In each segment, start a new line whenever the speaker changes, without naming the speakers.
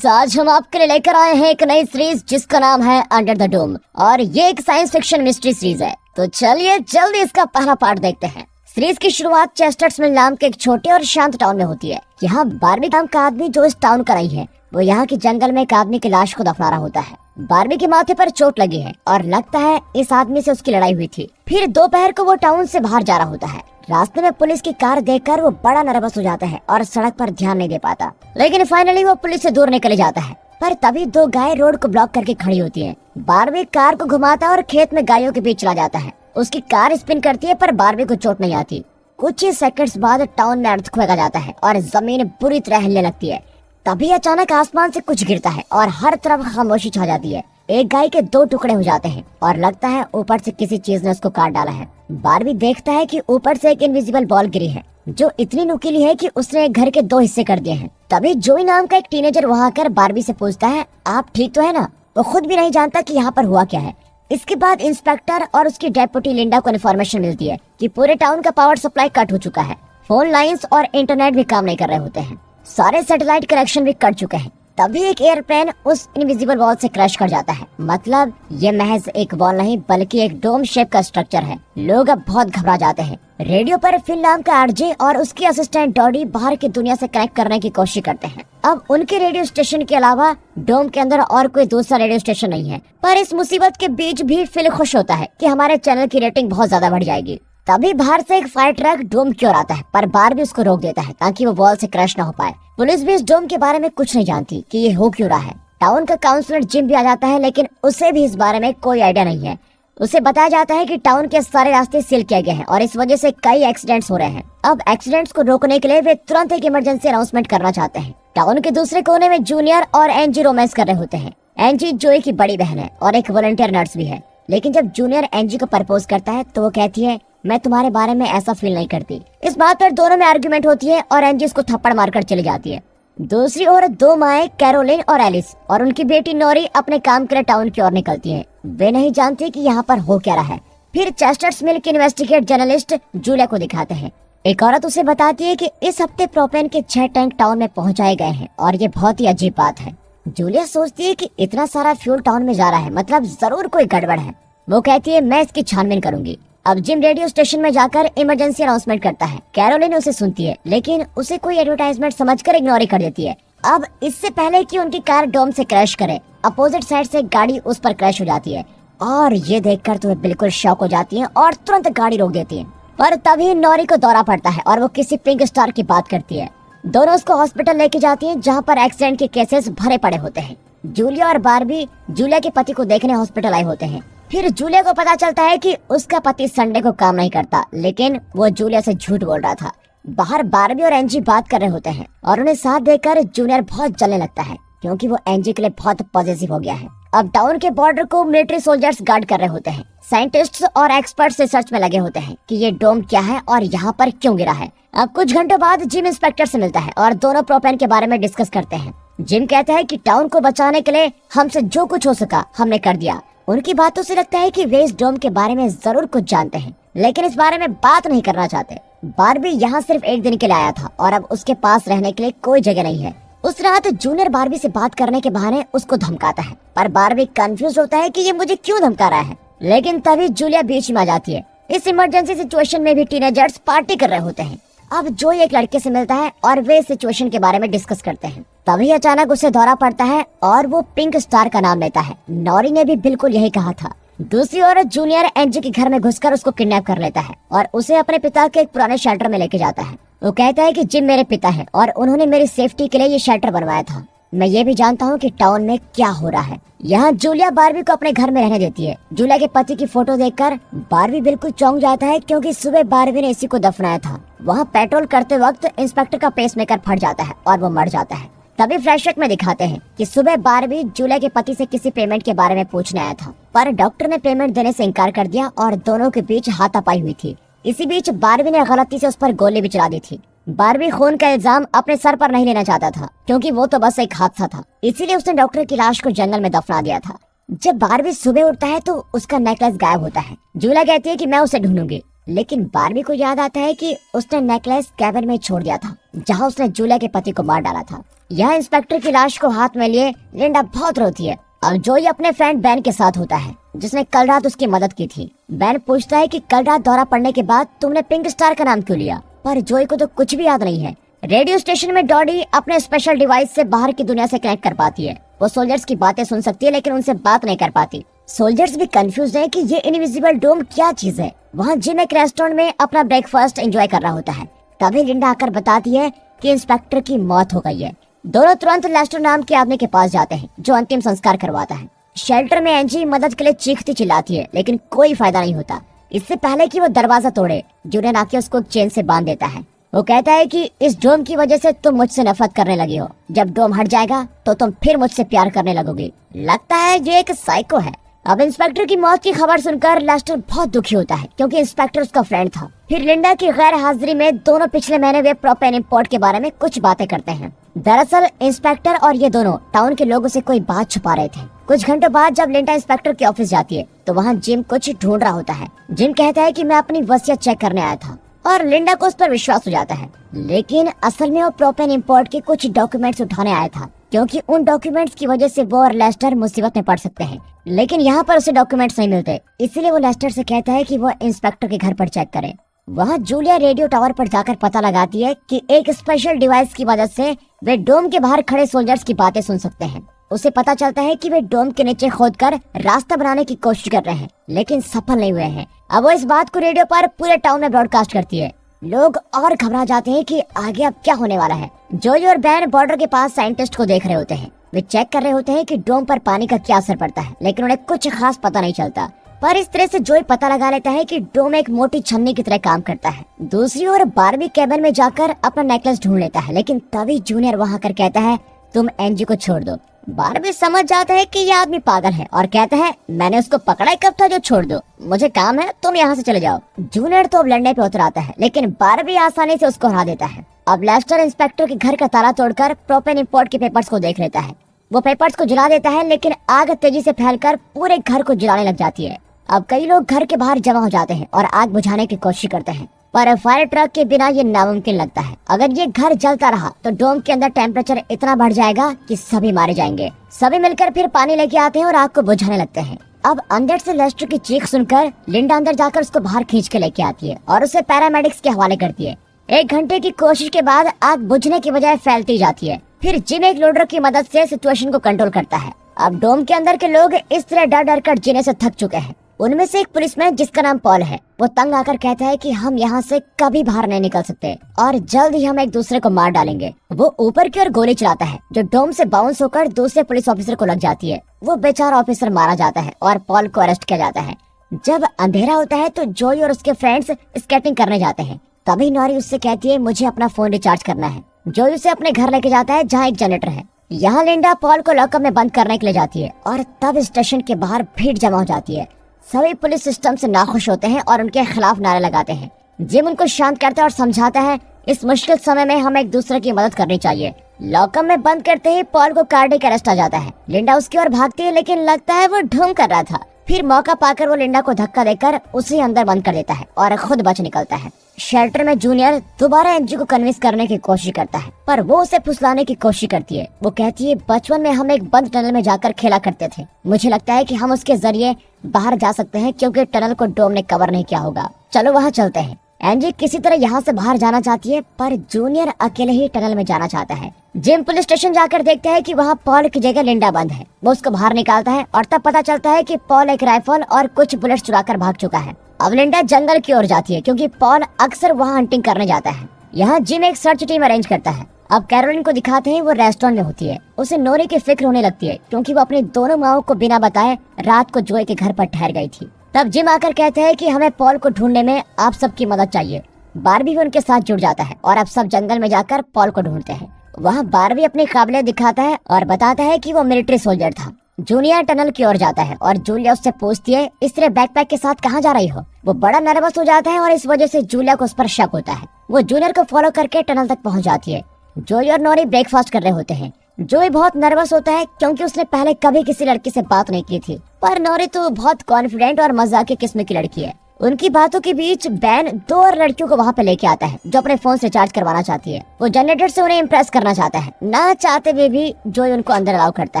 Friends, आज हम आपके लिए लेकर आए हैं एक नई सीरीज जिसका नाम है अंडर द डोम और ये एक साइंस फिक्शन मिस्ट्री सीरीज है। तो चलिए जल्दी इसका पहला पार्ट देखते हैं। सीरीज की शुरुआत चेस्टर्सविल नाम के एक छोटे और शांत टाउन में होती है। यहाँ बार्बी नाम का आदमी जो इस टाउन का नहीं है, वो यहाँ के जंगल में एक आदमी की लाश को दफना रहा होता है। बार्बी के माथे पर चोट लगी है और लगता है इस आदमी से उसकी लड़ाई हुई थी। फिर दोपहर को वो टाउन से बाहर जा रहा होता है। रास्ते में पुलिस की कार देखकर वो बड़ा नर्वस हो जाता है और सड़क पर ध्यान नहीं दे पाता, लेकिन फाइनली वो पुलिस से दूर निकले जाता है। पर तभी दो गाय रोड को ब्लॉक करके खड़ी होती हैं। बार्बी कार को घुमाता है और खेत में गायों के बीच चला जाता है। उसकी कार स्पिन करती है पर बार्बी को चोट नहीं आती। कुछ ही सेकंड्स बाद टाउन में अर्थक्वेक आ जाता है और जमीन बुरी तरह हिलने लगती है। तभी अचानक आसमान से कुछ गिरता है और हर तरफ खामोशी छा जाती है। एक गाय के दो टुकड़े हो जाते हैं और लगता है ऊपर से किसी चीज ने उसको काट डाला है। बार्बी देखता है कि ऊपर से एक इनविजिबल बॉल गिरी है जो इतनी नुकीली है कि उसने एक घर के दो हिस्से कर दिए हैं। तभी जोई नाम का एक टीनेजर वहाँ आकर बार्बी से पूछता है, आप ठीक तो है ना? वो खुद भी नहीं जानता कि यहाँ पर हुआ क्या है। इसके बाद इंस्पेक्टर और उसकी डेप्यूटी लिंडा को इन्फॉर्मेशन मिलती है कि पूरे टाउन का पावर सप्लाई कट हो चुका है। फोन लाइंस और इंटरनेट भी काम नहीं कर रहे होते हैं। सारे सैटेलाइट कनेक्शन भी कट चुके हैं। तभी एक एयरप्लेन उस इनविजिबल वॉल से क्रैश कर जाता है। मतलब ये महज एक वॉल नहीं बल्कि एक डोम शेप का स्ट्रक्चर है। लोग अब बहुत घबरा जाते हैं। रेडियो पर फिल नाम का आरजे और उसकी असिस्टेंट डॉडी बाहर की दुनिया से कनेक्ट करने की कोशिश करते हैं। अब उनके रेडियो स्टेशन के अलावा डोम के अंदर और कोई दूसरा रेडियो स्टेशन नहीं है। पर इस मुसीबत के बीच भी फिल खुश होता है कि हमारे चैनल की रेटिंग बहुत ज्यादा बढ़ जाएगी। तभी बाहर से एक फायर ट्रक डोम की ओर आता है पर बार्बी उसको रोक देता है ताकि वो वॉल से क्रैश न हो पाए। पुलिस भी इस डोम के बारे में कुछ नहीं जानती कि ये हो क्यों रहा है। टाउन का काउंसलर जिम भी आ जाता है, लेकिन उसे भी इस बारे में कोई आइडिया नहीं है। उसे बताया जाता है कि टाउन के सारे रास्ते सील किए गए हैं और इस वजह से कई एक्सीडेंट्स हो रहे हैं। अब एक्सीडेंट्स को रोकने के लिए वे तुरंत एक इमरजेंसी अनाउंसमेंट करना चाहते हैं। टाउन के दूसरे कोने में जूनियर और एनजी रोमांस कर रहे होते हैं। एनजी जोई की बड़ी बहन है और एक वॉलंटियर नर्स भी है। लेकिन जब जूनियर एनजी को प्रपोज करता है तो वो कहती है, मैं तुम्हारे बारे में ऐसा फील नहीं करती। इस बात पर दोनों में आर्गुमेंट होती है और एनजी उसको थप्पड़ मारकर चली जाती है। दूसरी ओर दो माएं कैरोलिन और एलिस और उनकी बेटी नोरी अपने काम के लिए टाउन की ओर निकलती हैं। वे नहीं जानती कि यहाँ पर हो क्या रहा है। फिर चेस्टर्सविल की इन्वेस्टिगेट जर्नलिस्ट जूलिया को दिखाते हैं। एक औरत उसे बताती है कि इस हफ्ते प्रोपेन के 6 टैंक टाउन में पहुंचाए गए हैं और ये बहुत ही अजीब बात है। जूलिया सोचती है कि इतना सारा फ्यूल टाउन में जा रहा है, मतलब जरूर कोई गड़बड़ है। वो कहती है, मैं इसकी छानबीन करूंगी। अब जिम रेडियो स्टेशन में जाकर इमरजेंसी अनाउंसमेंट करता है। कैरोलिन उसे सुनती है, लेकिन उसे कोई एडवर्टाइजमेंट समझकर इग्नोर कर देती है। अब इससे पहले कि उनकी कार डोम से क्रैश करे, अपोजिट साइड से गाड़ी उस पर क्रैश हो जाती है और ये देखकर तो वे बिल्कुल शॉक हो जाती हैं और तुरंत गाड़ी रोक देती हैं। पर तभी नोरी को दौरा पड़ता है और वो किसी पिंक स्टार की बात करती है। दोनों उसको हॉस्पिटल लेके जाती हैं जहाँ पर एक्सीडेंट के केसेस भरे पड़े होते हैं। जूलिया और बार्बी जूलिया के पति को देखने हॉस्पिटल आए होते हैं। फिर जूलिया को पता चलता है कि उसका पति संडे को काम नहीं करता, लेकिन वो जूलिया से झूठ बोल रहा था। बाहर बार्बी और एनजी बात कर रहे होते हैं और उन्हें साथ देखकर जूनियर बहुत जलने लगता है क्योंकि वो एनजी के लिए बहुत पॉजिटिव हो गया है। अब टाउन के बॉर्डर को मिलिट्री सोल्जर्स गार्ड कर रहे होते हैं। साइंटिस्ट्स और एक्सपर्ट्स रिसर्च में लगे होते हैं कि ये डोम क्या है और यहाँ पर क्यों गिरा है। अब कुछ घंटों बाद जिम इंस्पेक्टर से मिलता है और दोनों प्रोपेन के बारे में डिस्कस करते हैं। जिम कहता है कि टाउन को बचाने के लिए हमसे जो कुछ हो सका हमने कर दिया। उनकी बातों से लगता है कि वे इस डोम के बारे में जरूर कुछ जानते हैं, लेकिन इस बारे में बात नहीं करना चाहते। बार्बी यहाँ सिर्फ एक दिन के लिए आया था और अब उसके पास रहने के लिए कोई जगह नहीं है। उस रात जूनियर बार्बी से बात करने के बहाने उसको धमकाता है, पर बार्बी कंफ्यूज होता है कि ये मुझे क्यों धमका रहा है। लेकिन तभी जूलिया बीच में आ जाती है। इस इमरजेंसी सिचुएशन में भी टीनेजर्स पार्टी कर रहे होते हैं। अब जो एक लड़के से मिलता है और वे सिचुएशन के बारे में डिस्कस करते हैं। तभी अचानक उसे दौरा पड़ता है और वो पिंक स्टार का नाम लेता है। नोरी ने भी बिल्कुल यही कहा था। दूसरी ओर जूनियर एनजी के घर में घुसकर उसको किडनैप कर लेता है और उसे अपने पिता के एक पुराने शेल्टर में लेके जाता है। वो कहता है कि जिम मेरे पिता है और उन्होंने मेरी सेफ्टी के लिए ये शेल्टर बनवाया था। मैं ये भी जानता हूँ कि टाउन में क्या हो रहा है। यहाँ जूलिया बार्बी को अपने घर में रहने देती है। जूलिया के पति की फोटो देखकर बार्बी बिल्कुल चौंक जाता है क्योंकि सुबह बार्बी ने इसी को दफनाया था। वहाँ पेट्रोल करते वक्त इंस्पेक्टर का पेसमेकर फट जाता है और वो मर जाता है। तभी फ्लैशबैक में दिखाते हैं कि सुबह बार्बी जूलिया के पति से किसी पेमेंट के बारे में पूछने आया था, पर डॉक्टर ने पेमेंट देने से इनकार कर दिया और दोनों के बीच हाथापाई हुई थी। इसी बीच बार्बी ने गलती से उस पर गोली भी चला दी थी। बार्बी खून का इल्जाम अपने सर पर नहीं लेना चाहता था क्योंकि वो तो बस एक हादसा था, इसीलिए उसने डॉक्टर की लाश को जंगल में दफना दिया था। जब बार्बी सुबह उठता है तो उसका नेकलेस गायब होता है। जूलिया कहती है कि मैं उसे ढूंढूंगी, लेकिन बारबी को याद आता है कि उसने नेकलेस कैबिन में छोड़ दिया था जहाँ उसने जूलिया के पति को मार डाला था। यह इंस्पेक्टर की लाश को हाथ में लिए लिंडा बहुत रोती है। अब जोई अपने फ्रेंड बैन के साथ होता है जिसने कल रात उसकी मदद की थी। बैन पूछता है कि कल रात दौरा पड़ने के बाद तुमने पिंक स्टार का नाम क्यों लिया, पर जोई को तो कुछ भी याद नहीं है। रेडियो स्टेशन में डॉडी अपने स्पेशल डिवाइस से बाहर की दुनिया से कनेक्ट कर पाती है। वो सोल्जर्स की बातें सुन सकती है लेकिन उनसे बात नहीं कर पाती। सोल्जर्स भी कंफ्यूज हैं कि ये इनविजिबल डोम क्या चीज है। वहाँ जिम एक रेस्टोरेंट में अपना ब्रेकफास्ट एंजॉय कर रहा होता है। तभी लिंडा आकर बताती है कि इंस्पेक्टर की मौत हो गई है। दोनों तुरंत लेस्टर नाम के आदमी के पास जाते हैं जो अंतिम संस्कार करवाता है। शेल्टर में एंजी मदद के लिए चीखती चिल्लाती है लेकिन कोई फायदा नहीं होता। इससे पहले कि वो दरवाजा तोड़े, जूनियर आके उसको एक चेन से बांध देता है। वो कहता है कि इस डोम की वजह से तुम मुझसे नफरत करने लगी हो। जब डोम हट जाएगा तो तुम फिर मुझसे प्यार करने लगोगी। लगता है ये एक साइको है। अब इंस्पेक्टर की मौत की खबर सुनकर लेस्टर बहुत दुखी होता है क्योंकि इंस्पेक्टर उसका फ्रेंड था। फिर लिंडा की गैर हाजिरी में दोनों पिछले महीने हुए प्रोपेन इंपोर्ट के बारे में कुछ बातें करते हैं। दरअसल इंस्पेक्टर और ये दोनों टाउन के लोगों से कोई बात छुपा रहे थे। कुछ घंटों बाद जब लिंडा इंस्पेक्टर के ऑफिस जाती है तो वहाँ जिम कुछ ढूंढ रहा होता है। जिम कहता है कि मैं अपनी वसीयत चेक करने आया था और लिंडा को उस पर विश्वास हो जाता है। लेकिन असल में वो प्रोपेन इंपोर्ट के कुछ डॉक्यूमेंट्स उठाने आया था क्योंकि उन डॉक्यूमेंट्स की वजह से वो और लेस्टर मुसीबत में पड़ सकते हैं। लेकिन यहाँ पर उसे डॉक्यूमेंट्स नहीं मिलते, इसीलिए वो लेस्टर से कहता है कि वो इंस्पेक्टर के घर पर चेक करे। वहाँ जूलिया रेडियो टावर पर जाकर पता लगाती है कि एक स्पेशल डिवाइस की मदद से वे डोम के बाहर खड़े सोल्जर्स की बातें सुन सकते हैं। उसे पता चलता है कि वे डोम के नीचे खोदकर रास्ता बनाने की कोशिश कर रहे हैं लेकिन सफल नहीं हुए हैं। अब वो इस बात को रेडियो पर पूरे टाउन में ब्रॉडकास्ट करती है। लोग और घबरा जाते हैं कि आगे अब क्या होने वाला है। जोई और बैन बॉर्डर के पास साइंटिस्ट को देख रहे होते हैं। वे चेक कर रहे होते हैं कि डोम पर पानी का क्या असर पड़ता है, लेकिन उन्हें कुछ खास पता नहीं चलता। पर इस तरह से जोई पता लगा लेता है कि डोम एक मोटी छन्नी की तरह काम करता है। दूसरी ओर बारबी कैबिन में जाकर अपना नेकलेस ढूंढ लेता है लेकिन तभी जूनियर वहाँ कर कहता है तुम एंजी को छोड़ दो। बारबी समझ जाता है कि ये आदमी पागल है और कहता है मैंने उसको पकड़ा कब था जो छोड़ दो, मुझे काम है, तुम यहाँ से चले जाओ। जूनियर तो अब लड़ने पे उतर आता है लेकिन बारबी आसानी से उसको हरा देता है। अब लेस्टर इंस्पेक्टर के घर का ताला तोड़कर प्रोपेन इंपोर्ट के पेपर्स को देख लेता है। वो पेपर्स को जला देता है लेकिन आग तेजी से फैलकर पूरे घर को जलाने लग जाती है। अब कई लोग घर के बाहर जमा हो जाते हैं और आग बुझाने की कोशिश करते हैं, पर फायर ट्रक के बिना ये नामुमकिन लगता है। अगर ये घर जलता रहा तो डोम के अंदर टेम्परेचर इतना बढ़ जाएगा कि सभी मारे जाएंगे। सभी मिलकर फिर पानी लेके आते हैं और आग को बुझाने लगते हैं। अब अंदर से लेस्टर की चीख सुनकर लिंडा अंदर जाकर उसको बाहर खींच के लेके आती है और उसे पैरामेडिक्स के हवाले करती है। 1 घंटे की कोशिश के बाद आग बुझने की बजाय फैलती जाती है। फिर जिम एक लोडर की मदद से सिचुएशन को कंट्रोल करता है। अब डोम के अंदर के लोग इस तरह डर डर कर जीने से थक चुके हैं। उनमें से एक पुलिसमैन जिसका नाम पॉल है, वो तंग आकर कहता है कि हम यहाँ से कभी बाहर नहीं निकल सकते और जल्द ही हम एक दूसरे को मार डालेंगे। वो ऊपर की ओर गोली चलाता है जो डोम से बाउंस होकर दूसरे पुलिस ऑफिसर को लग जाती है। वो बेचारा ऑफिसर मारा जाता है और पॉल को अरेस्ट किया जाता है। जब अंधेरा होता है तो जोई और उसके फ्रेंड्स स्केटिंग करने जाते हैं। तभी नॉरी उससे कहती है मुझे अपना फोन रिचार्ज करना है। जोई उसे अपने घर लेके जाता है जहाँ एक जनरेटर है। यहाँ लिंडा पॉल को लॉकअप में बंद करने के लिए जाती है और तब स्टेशन के बाहर भीड़ जमा हो जाती है। सभी पुलिस सिस्टम से नाखुश होते हैं और उनके खिलाफ नारे लगाते हैं। जिम उनको शांत करता है और समझाता है इस मुश्किल समय में हमें एक दूसरे की मदद करनी चाहिए। लॉकअप में बंद करते ही पॉल को कार्डिक अरेस्ट आ जाता है। लिंडा उसकी ओर भागती है लेकिन लगता है वो ढूंढ कर रहा था। फिर मौका पाकर वो लिंडा को धक्का देकर उसे अंदर बंद कर देता है और खुद बच निकलता है। शेल्टर में जूनियर दोबारा एंजी को कन्विंस करने की कोशिश करता है पर वो उसे फुसलाने की कोशिश करती है। वो कहती है बचपन में हम एक बंद टनल में जाकर खेला करते थे, मुझे लगता है कि हम उसके जरिए बाहर जा सकते हैं क्योंकि टनल को डोम ने कवर नहीं किया होगा, चलो वहाँ चलते हैं। एंजी किसी तरह यहाँ से बाहर जाना चाहती है पर जूनियर अकेले ही टनल में जाना चाहता है। जिम पुलिस स्टेशन जाकर देखता है कि वहाँ पॉल की जगह लिंडा बंद है। वो उसको बाहर निकालता है और तब पता चलता है कि पॉल एक राइफल और कुछ बुलेट चुराकर भाग चुका है। अब लिंडा जंगल की ओर जाती है क्योंकि पॉल अक्सर वहाँ हंटिंग करने जाता है। यहाँ जिम एक सर्च टीम अरेंज करता है। अब कैरोलिन को दिखाते हैं वो रेस्टोरेंट में होती है। उसे नोरी की फिक्र होने लगती है क्योंकि वो अपनी दोनों माओं को बिना बताए रात को जोई के घर पर ठहर गई थी। तब जिम आकर कहते हैं कि हमें पॉल को ढूंढने में आप सबकी मदद चाहिए। बारबी भी उनके साथ जुड़ जाता है और अब सब जंगल में जाकर पॉल को ढूंढते हैं। वहाँ बारबी अपनी काबिलियत दिखाता है और बताता है कि वो मिलिट्री सोल्जर था। जूनियर टनल की ओर जाता है और जूलिया उससे पूछती है इस तरह बैकपैक के साथ कहाँ जा रही हो। वो बड़ा नर्वस हो जाता है और इस वजह से जूलिया को उस पर शक होता है। वो जूनियर को फॉलो करके टनल तक पहुँच जाती है। जोई और नोरी ब्रेकफास्ट कर रहे होते हैं। जोई बहुत नर्वस होता है क्योंकि उसने पहले कभी किसी लड़की से बात नहीं की थी, पर नोरी तो बहुत कॉन्फिडेंट और मजाकिया किस्म की लड़की है। उनकी बातों के बीच बैन 2 और लड़कियों को वहाँ पे लेके आता है जो अपने फोन से रिचार्ज करवाना चाहती है। वो जनरेटर से उन्हें इम्प्रेस करना चाहता है, ना चाहते हुए भी जोई उनको अंदर अलाउ करता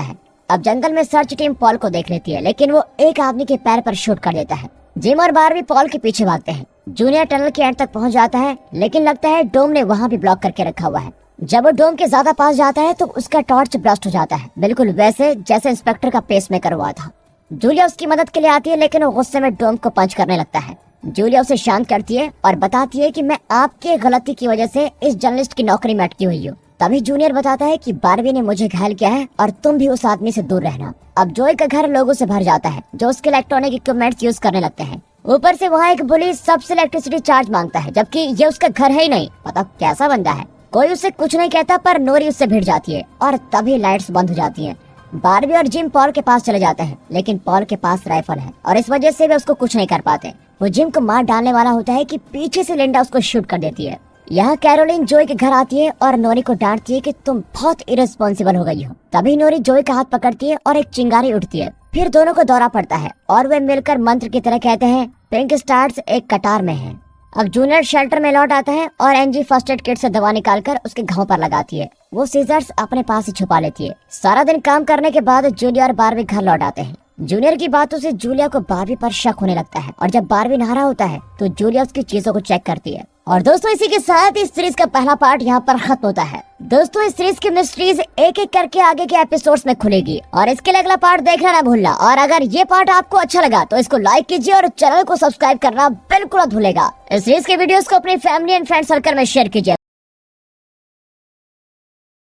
है। अब जंगल में सर्च टीम पॉल को देख लेती है, लेकिन वो एक आदमी के पैर पर शूट कर देता है। जिम और बारबी पॉल के पीछे भागते हैं। जूनियर टनल के एंड तक पहुंच जाता है, लेकिन लगता है डोम ने वहाँ भी ब्लॉक करके रखा हुआ है। जब वो डोम के ज्यादा पास जाता है तो उसका टॉर्च ब्लास्ट हो जाता है, बिल्कुल वैसे जैसे इंस्पेक्टर का पेसमेकर हुआ था। जूलिया उसकी मदद के लिए आती है, लेकिन वो गुस्से में डोम को पंच करने लगता है। जूलिया उसे शांत करती है और बताती है कि मैं आपके गलती की वजह से इस जर्नलिस्ट की नौकरी में अटकी हुई हूँ। तभी जूनियर बताता है कि बारबी ने मुझे घायल किया है और तुम भी उस आदमी से दूर रहना। अब जोई का घर लोगों से भर जाता है जो उसके इलेक्ट्रॉनिक इक्विपमेंट्स यूज करने लगते हैं। ऊपर से वहाँ एक पुलिस सबसे इलेक्ट्रिसिटी चार्ज मांगता है, जबकि ये उसका घर है ही नहीं। पता कैसा बंदा है। कोई उससे कुछ नहीं कहता, पर नोरी उससे भिड़ जाती है और तभी लाइट्स बंद हो जाती हैं। बारबी और जिम पॉल के पास चले जाते हैं, लेकिन पॉल के पास राइफल है और इस वजह से वे उसको कुछ नहीं कर पाते। वो जिम को मार डालने वाला होता है कि पीछे से लिंडा उसको शूट कर देती है। यहाँ कैरोलिन जोई के घर आती है और नोरी को डांटती है कि तुम बहुत इरेस्पॉन्सिबल हो गई हो। तभी नोरी जोई का हाथ पकड़ती है और एक चिंगारी उठती है। फिर दोनों को दौरा पड़ता है और वे मिलकर मंत्र की तरह कहते हैं, पिंक स्टार्स एक कतार में हैं। अब जूनियर शेल्टर में लौट आता है और एनजी फर्स्ट एड किट से दवा निकालकर उसके घाव पर लगाती है। वो सीजर्स अपने पास ही छुपा लेती है। सारा दिन काम करने के बाद जूलिया और बारबी घर लौट आते हैं। जूनियर की बातों से जूलिया को बारबी पर शक होने लगता है और जब बारबी नहा रहा होता है तो जूलिया उसकी चीजों को चेक करती है। और दोस्तों, इसी के साथ इस सीरीज का पहला पार्ट यहाँ पर खत्म होता है। दोस्तों, इस सीरीज की मिस्ट्रीज एक एक करके आगे के एपिसोड्स में खुलेगी और इसके लिए अगला पार्ट देखना ना भूलना। और अगर ये पार्ट आपको अच्छा लगा तो इसको लाइक कीजिए और चैनल को सब्सक्राइब करना बिल्कुल मत भूलेगा। इस सीरीज के वीडियोस को अपनी फैमिली एंड फ्रेंड सर्कल में शेयर कीजिए।